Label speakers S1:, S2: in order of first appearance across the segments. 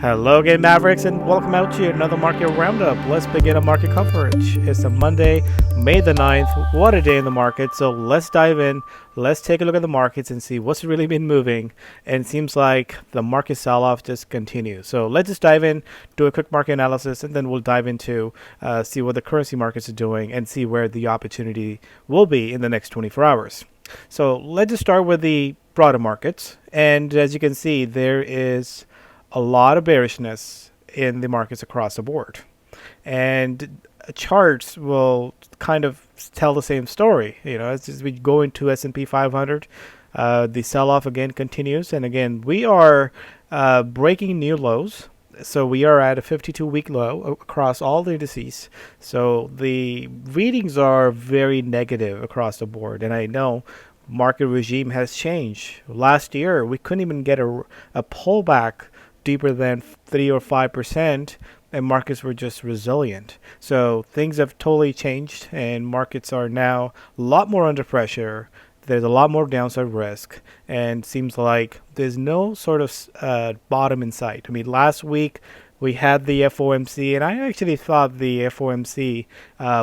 S1: Hello again, Mavericks, and welcome out to another market roundup. Let's begin a market coverage. It's a Monday, May the 9th. What a day in the market. So let's dive in. Let's take a look at the markets and see what's really been moving. And it seems like the market sell-off just continues. So let's just dive in, do a quick market analysis, and then we'll dive into see what the currency markets are doing and see where the opportunity will be in the next 24 hours. So let's just start with the broader markets. And as you can see, there is a lot of bearishness in the markets across the board, and charts will kind of tell the same story. As we go into S&P 500, the sell-off again continues, and again we are breaking new lows. So we are at a 52-week low across all the indices. So the readings are very negative across the board, and I know market regime has changed. Last year we couldn't even get a pullback deeper than 3 or 5%, and markets were just resilient. So things have totally changed, and markets are now a lot more under pressure. There's a lot more downside risk, and seems like there's no sort of bottom in sight. I mean, last week we had the FOMC, and I actually thought the FOMC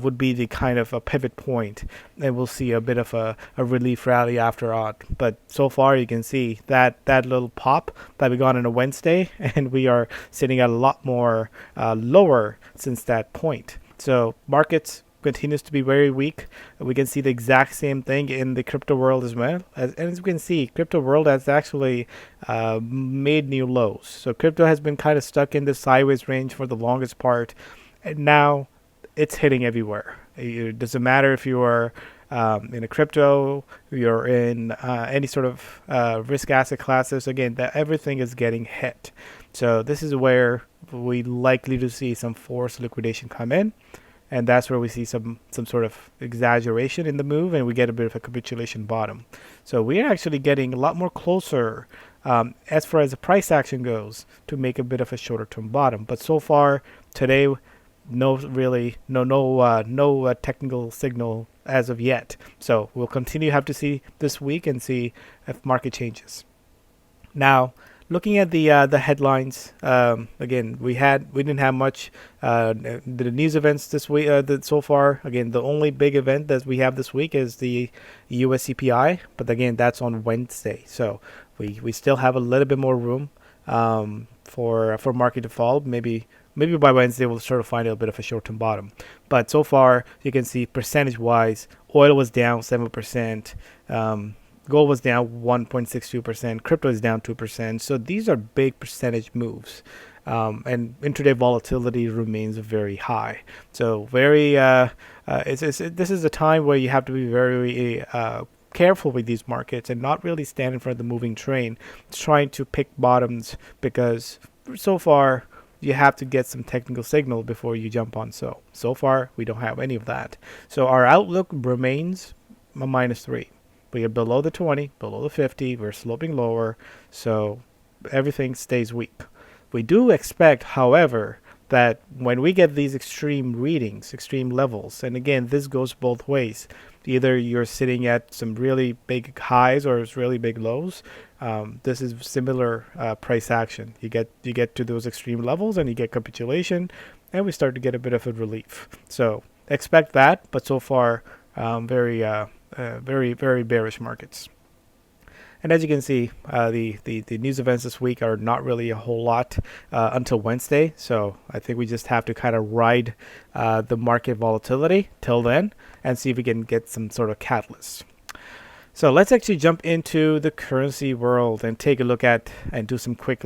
S1: would be the kind of a pivot point, and we'll see a bit of a relief rally after all. But so far, you can see that little pop that we got on a Wednesday, and we are sitting at a lot more lower since that point. So markets continues to be very weak. We can see the exact same thing in the crypto world as well. As you can see, crypto world has actually made new lows. So crypto has been kind of stuck in the sideways range for the longest part, and now it's hitting everywhere. It doesn't matter if you are in a crypto, you're in any sort of risk asset classes. Again, everything is getting hit. So this is where we likely to see some forced liquidation come in. And that's where we see some sort of exaggeration in the move, and we get a bit of a capitulation bottom. So we are actually getting a lot more closer as far as the price action goes to make a bit of a shorter term bottom. But so far today, no technical signal as of yet. So we'll continue to have to see this week and see if market changes. Now, looking at the headlines, again, we didn't have much the news events this week so far. Again, the only big event that we have this week is the US CPI, but again, that's on Wednesday. So we still have a little bit more room for market to fall. Maybe by Wednesday we'll sort of find a bit of a short-term bottom. But so far, you can see percentage-wise, oil was down 7%. Gold was down 1.62%. Crypto is down 2%. So these are big percentage moves. And intraday volatility remains very high. So this is a time where you have to be very careful with these markets and not really stand in front of the moving train, trying to pick bottoms, because so far you have to get some technical signal before you jump on. So far we don't have any of that. So our outlook remains a -3. We are below the 20, below the 50. We're sloping lower, so everything stays weak. We do expect, however, that when we get these extreme readings, extreme levels, and again, this goes both ways. Either you're sitting at some really big highs or it's really big lows. This is similar price action. You get to those extreme levels and you get capitulation, and we start to get a bit of a relief. So expect that, but so far, very bearish markets. And as you can see, the news events this week are not really a whole lot until Wednesday. So I think we just have to kind of ride the market volatility till then and see if we can get some sort of catalyst. So let's actually jump into the currency world and take a look at and do some quick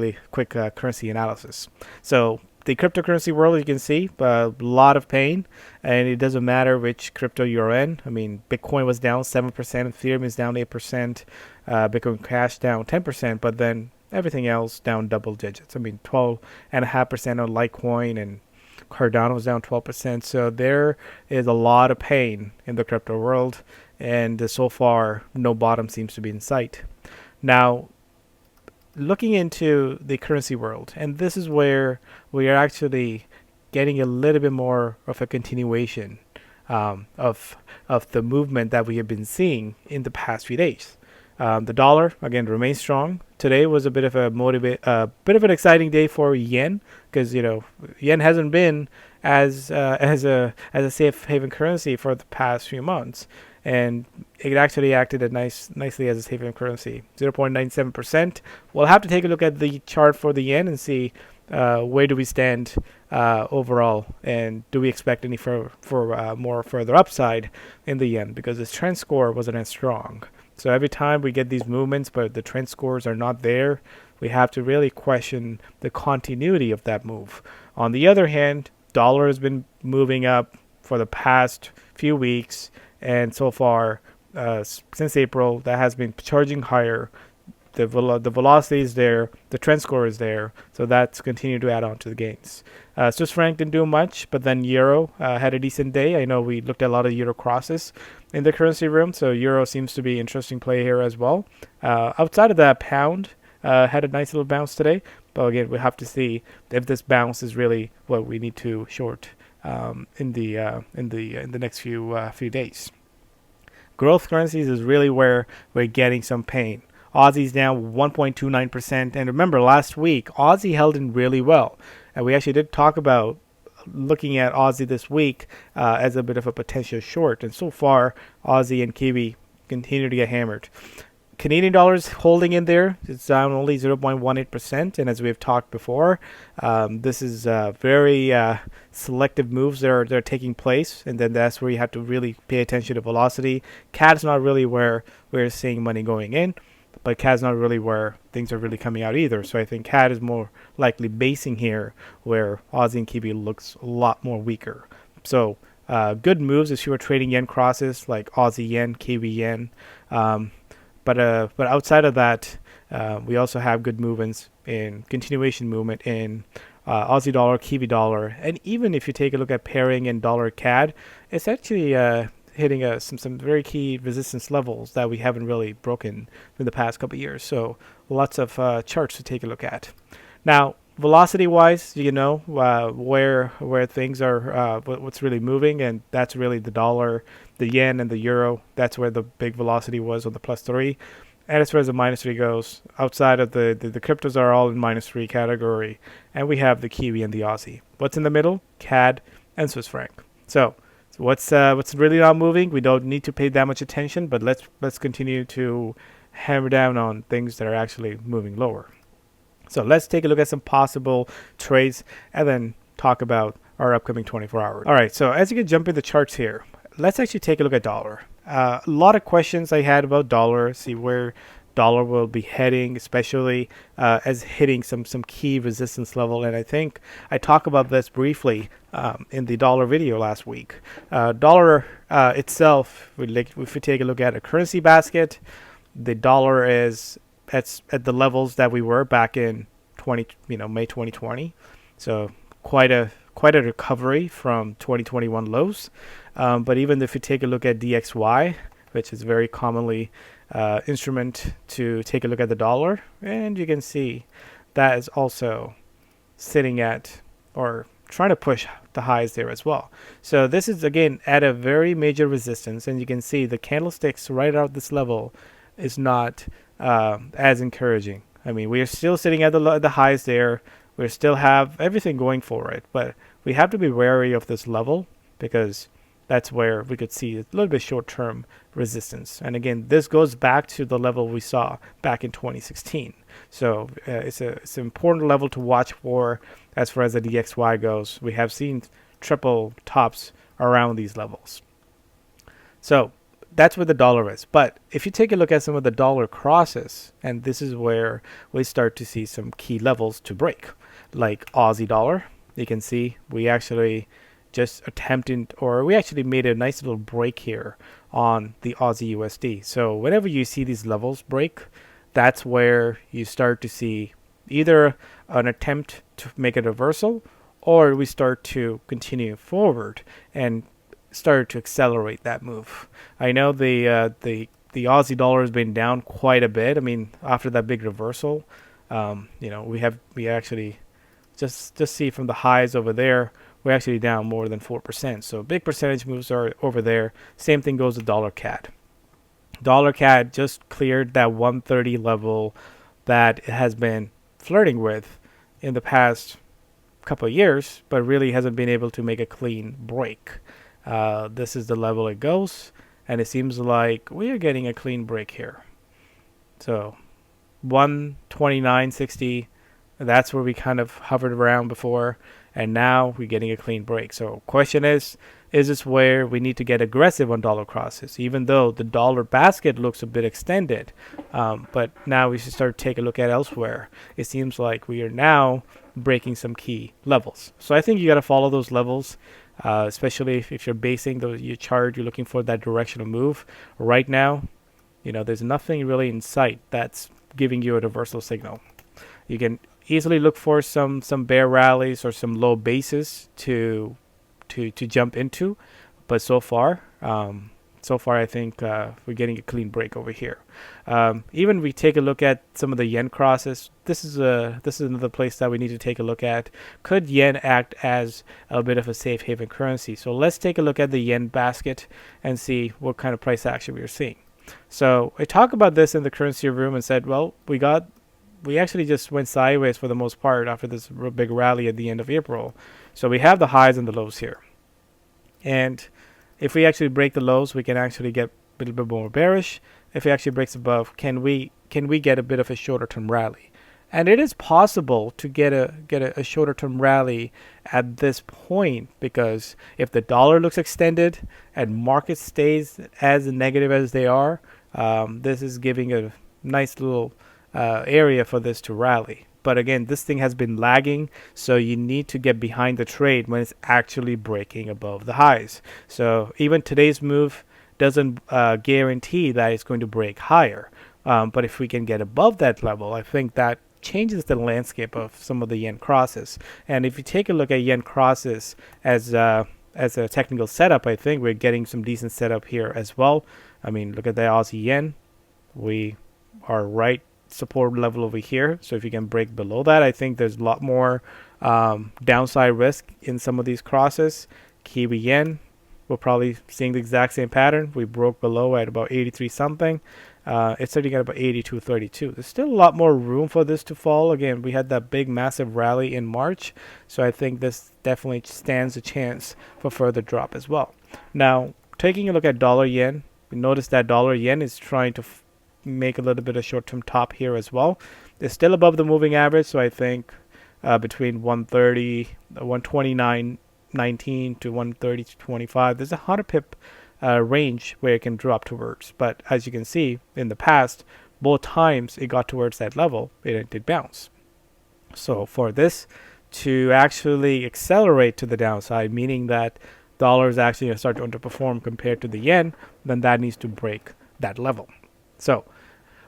S1: currency analysis. So the cryptocurrency world, you can see a lot of pain, and it doesn't matter which crypto you're in. I mean, Bitcoin was down 7%, Ethereum is down 8%, Bitcoin Cash down 10%, but then everything else down double digits. I mean, 12.5% on Litecoin, and Cardano was down 12%. So there is a lot of pain in the crypto world, and so far, no bottom seems to be in sight. Now, looking into the currency world, and this is where we are actually getting a little bit more of a continuation of the movement that we have been seeing in the past few days. The dollar again remains strong. Today was a bit of bit of an exciting day for yen, because yen hasn't been as a safe haven currency for the past few months, and it actually acted nicely as a safe haven currency. 0.97%. We'll have to take a look at the chart for the yen and see where do we stand overall, and do we expect any more further upside in the yen, because this trend score wasn't as strong. So every time we get these movements but the trend scores are not there, we have to really question the continuity of that move. On the other hand, dollar has been moving up for the past few weeks, and so far since April, that has been charging higher. The velocity is there, the trend score is there, so that's continued to add on to the gains. Swiss franc didn't do much, but then euro had a decent day. I know we looked at a lot of euro crosses in the currency room, so euro seems to be an interesting play here as well. Outside of that, pound had a nice little bounce today, but again, we have to see if this bounce is really what we need to short in the next few days. Growth currencies is really where we're getting some pain. Aussie's down 1.29%, and remember last week Aussie held in really well, and we actually did talk about looking at Aussie this week as a bit of a potential short, and so far Aussie and Kiwi continue to get hammered. Canadian dollars holding in there. It's down only 0.18%, and as we've talked before, this is very selective moves that are taking place, and then that's where you have to really pay attention to velocity. CAD is not really where we're seeing money going in, but CAD is not really where things are really coming out either. So I think CAD is more likely basing here, where Aussie and Kiwi looks a lot more weaker. So good moves if you were trading yen crosses like Aussie yen, Kiwi yen. But outside of that, we also have good movements in continuation movement in Aussie dollar, Kiwi dollar, and even if you take a look at pairing in dollar CAD, it's actually hitting some very key resistance levels that we haven't really broken in the past couple of years. So lots of charts to take a look at. Now, velocity-wise, where things are, what's really moving, and that's really the dollar, the yen, and the euro. That's where the big velocity was on the +3. And as far as the -3 goes, outside of the cryptos are all in -3 category, and we have the Kiwi and the Aussie. What's in the middle? CAD and Swiss franc. So what's really not moving? We don't need to pay that much attention, but let's continue to hammer down on things that are actually moving lower. So let's take a look at some possible trades and then talk about our upcoming 24 hours. All right, so as you can jump in the charts here, let's actually take a look at dollar. A lot of questions I had about dollar, see where dollar will be heading, especially as hitting some key resistance level. And I think I talked about this briefly in the dollar video last week. Dollar itself, if we take a look at a currency basket, the dollar is at the levels that we were back in May 2020. So quite a recovery from 2021 lows. But even if you take a look at DXY, which is very commonly instrument to take a look at the dollar, and you can see that is also sitting at or trying to push the highs there as well. So this is again at a very major resistance, and you can see the candlesticks right out this level is not as encouraging. I mean, we are still sitting at the highs there. We still have everything going for it, but we have to be wary of this level because that's where we could see a little bit short-term resistance. And again, this goes back to the level we saw back in 2016. So it's an important level to watch for as far as the DXY goes. We have seen triple tops around these levels. So that's where the dollar is. But if you take a look at some of the dollar crosses, and this is where we start to see some key levels to break, like Aussie dollar. You can see we actually we actually made a nice little break here on the Aussie USD. So whenever you see these levels break, that's where you start to see either an attempt to make a reversal, or we start to continue forward and start to accelerate that move. I know the Aussie dollar has been down quite a bit. I mean, after that big reversal, we actually just see from the highs over there, we're actually down more than 4%. So big percentage moves are over there. Same thing goes with dollar CAD. Dollar CAD just cleared that 130 level that it has been flirting with in the past couple of years, but really hasn't been able to make a clean break. This is the level it goes, and it seems like we are getting a clean break here. So 129.60, that's where we kind of hovered around before, and now we're getting a clean break. So question is this where we need to get aggressive on dollar crosses, even though the dollar basket looks a bit extended? But now we should start to take a look at elsewhere. It seems like we are now breaking some key levels. So I think you got to follow those levels, especially if you're basing your chart, you're looking for that directional move. Right now, there's nothing really in sight that's giving you a reversal signal. You can easily look for some bear rallies or some low bases to jump into, but so far I think we're getting a clean break over here. Even we take a look at some of the yen crosses. This is another place that we need to take a look at. Could yen act as a bit of a safe haven currency? So let's take a look at the yen basket and see what kind of price action we are seeing. So I talked about this in the currency room and said, well, we actually just went sideways for the most part after this real big rally at the end of April. So we have the highs and the lows here. And if we actually break the lows, we can actually get a little bit more bearish. If it actually breaks above, can we get a bit of a shorter term rally? And it is possible to get a shorter term rally at this point, because if the dollar looks extended and market stays as negative as they are, this is giving a nice little area for this to rally. But again, this thing has been lagging, so you need to get behind the trade when it's actually breaking above the highs. So even today's move doesn't guarantee that it's going to break higher. But if we can get above that level, I think that changes the landscape of some of the yen crosses. And if you take a look at yen crosses as a technical setup, I think we're getting some decent setup here as well. I mean, look at the Aussie yen. We are right support level over here. So if you can break below that, I think there's a lot more downside risk in some of these crosses. Kiwi yen, we're probably seeing the exact same pattern. We broke below at about 83 something. It's sitting at about 82.32. There's still a lot more room for this to fall. Again, we had that big massive rally in March, so I think this definitely stands a chance for further drop as well. Now, taking a look at dollar yen, we notice that dollar yen is trying to make a little bit of short-term top here as well. It's still above the moving average, so I think between 129.19 to 130.25, there's a 100 pip range where it can drop towards. But as you can see in the past, both times it got towards that level, it did bounce. So for this to actually accelerate to the downside, meaning that dollar is actually going to start to underperform compared to the yen, then that needs to break that level. So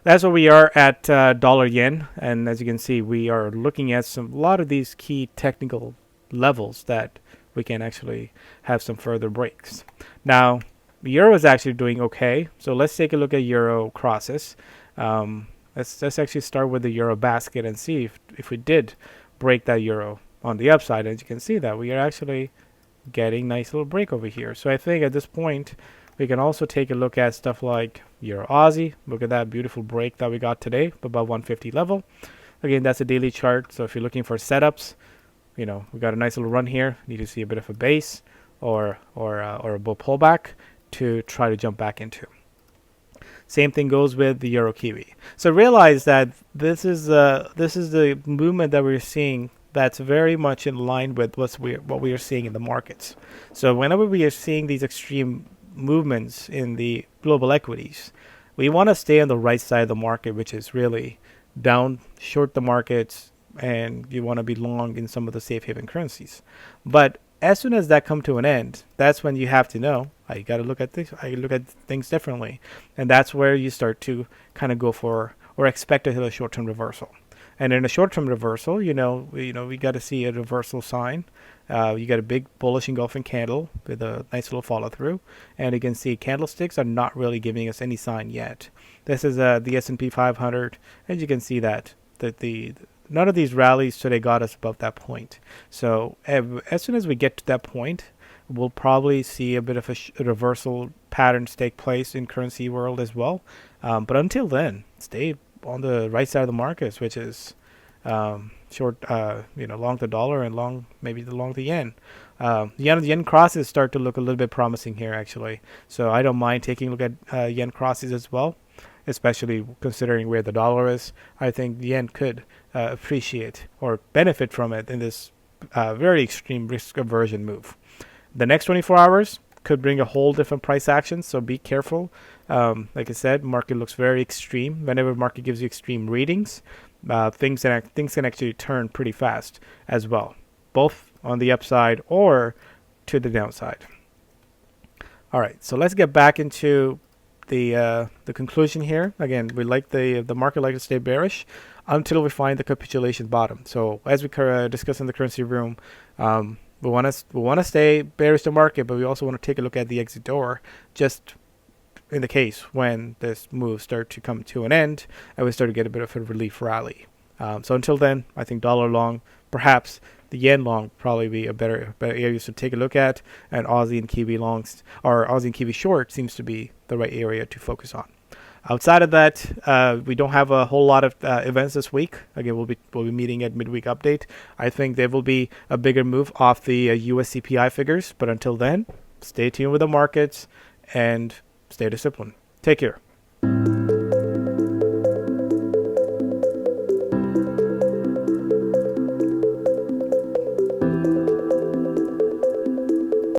S1: that's where we are at dollar yen, and as you can see, we are looking at a lot of these key technical levels that we can actually have some further breaks. Now, the euro is actually doing okay, so let's take a look at euro crosses. Let's actually start with the euro basket and see if we did break that euro on the upside. As you can see, that we are actually getting nice little break over here. So I think at this point, we can also take a look at stuff like Euro Aussie. Look at that beautiful break that we got today, above 150 level. Again, that's a daily chart. So if you're looking for setups, we got a nice little run here. Need to see a bit of a base or a bull pullback to try to jump back into. Same thing goes with the Euro Kiwi. So realize that this is the movement that we're seeing that's very much in line with what we are seeing in the markets. So whenever we are seeing these extreme movements in the global equities, we want to stay on the right side of the market, which is really down, short the markets, and you want to be long in some of the safe haven currencies. But as soon as that come to an end, that's when you have to know, I got to look at this. I look at things differently, and that's where you start to kind of go for or expect to hit a short-term reversal. And in a short-term reversal, we got to see a reversal sign. You got a big bullish engulfing candle with a nice little follow through, and you can see candlesticks are not really giving us any sign yet. This is the S&P 500, and you can see that the none of these rallies today got us above that point. So as soon as we get to that point, we'll probably see a bit of a reversal patterns take place in currency world as well. But until then, stay on the right side of the markets, which is short, long the dollar and long maybe the long the yen. The yen crosses start to look a little bit promising here actually. So I don't mind taking a look at yen crosses as well, especially considering where the dollar is. I think the yen could appreciate or benefit from it in this very extreme risk aversion move. The next 24 hours could bring a whole different price action, so be careful. Like I said, market looks very extreme. Whenever market gives you extreme readings, things can actually turn pretty fast as well, both on the upside or to the downside. All right, so let's get back into the conclusion here. Again, we like the market like to stay bearish until we find the capitulation bottom. So as we discussed in the currency room, we want to stay bearish the market, but we also want to take a look at the exit door, just in the case when this move start to come to an end and we start to get a bit of a relief rally. So until then, I think dollar long, perhaps the yen long, probably be a better area to take a look at, and Aussie and Kiwi longs or Aussie and Kiwi short seems to be the right area to focus on. Outside of that, we don't have a whole lot of events this week. Again, we'll be meeting at midweek update. I think there will be a bigger move off the US CPI figures, but until then, stay tuned with the markets and stay disciplined. Take care.